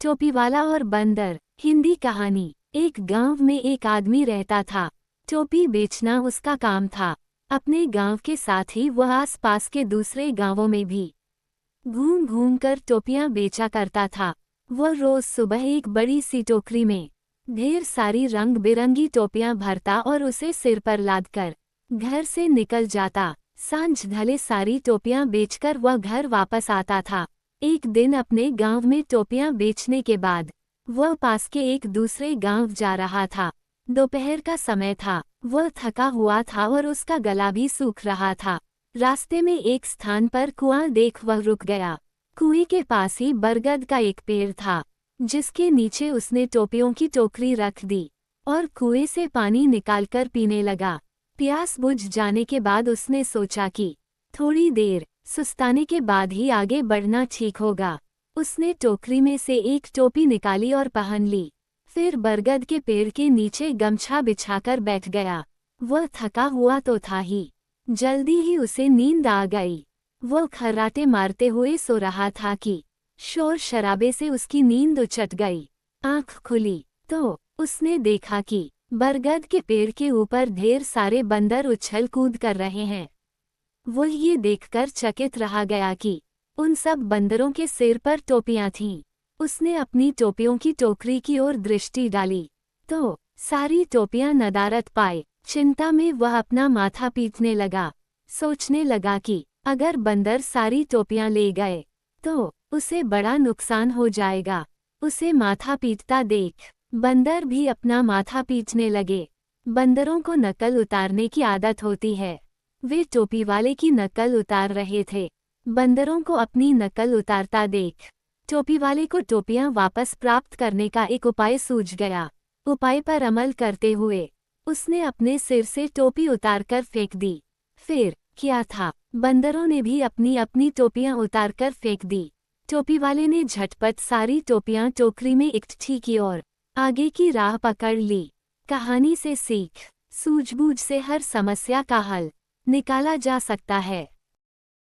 टोपीवाला और बंदर। हिंदी कहानी। एक गांव में एक आदमी रहता था। टोपी बेचना उसका काम था। अपने गांव के साथ ही वह आसपास के दूसरे गांवों में भी घूम घूम कर टोपियां बेचा करता था। वह रोज सुबह एक बड़ी सी टोकरी में ढेर सारी रंग बिरंगी टोपियां भरता और उसे सिर पर लादकर घर से निकल जाता। सांझ ढले सारी टोपियां बेचकर वह घर वापस आता था। एक दिन अपने गांव में टोपियां बेचने के बाद वह पास के एक दूसरे गांव जा रहा था। दोपहर का समय था। वह थका हुआ था और उसका गला भी सूख रहा था। रास्ते में एक स्थान पर कुआं देख वह रुक गया। कुएं के पास ही बरगद का एक पेड़ था, जिसके नीचे उसने टोपियों की टोकरी रख दी और कुएं से पानी निकालकर पीने लगा। प्यास बुझ जाने के बाद उसने सोचा कि थोड़ी देर सुस्ताने के बाद ही आगे बढ़ना ठीक होगा। उसने टोकरी में से एक टोपी निकाली और पहन ली। फिर बरगद के पेड़ के नीचे गमछा बिछाकर बैठ गया। वह थका हुआ तो था ही, जल्दी ही उसे नींद आ गई। वह खर्राटे मारते हुए सो रहा था कि शोर शराबे से उसकी नींद उचट गई। आंख खुली तो उसने देखा कि बरगद के पेड़ के ऊपर ढेर सारे बंदर उछल कूद कर रहे हैं। वह ये देखकर चकित रह गया कि उन सब बंदरों के सिर पर टोपियां थीं। उसने अपनी टोपियों की टोकरी की ओर दृष्टि डाली तो सारी टोपियां नदारद पाए। चिंता में वह अपना माथा पीटने लगा। सोचने लगा कि अगर बंदर सारी टोपियां ले गए तो उसे बड़ा नुकसान हो जाएगा। उसे माथा पीटता देख बंदर भी अपना माथा पीटने लगे। बंदरों को नकल उतारने की आदत होती है। वे टोपी वाले की नकल उतार रहे थे। बंदरों को अपनी नकल उतारता देख टोपी वाले को टोपियां वापस प्राप्त करने का एक उपाय सूझ गया। उपाय पर अमल करते हुए उसने अपने सिर से टोपी उतारकर फेंक दी। फिर क्या था, बंदरों ने भी अपनी अपनी टोपियां उतारकर फेंक दी। टोपी वाले ने झटपट सारी टोपियां टोकरी में इकट्ठी की और आगे की राह पकड़ ली। कहानी से सीख। सूझबूझ से हर समस्या का हल निकाला जा सकता है।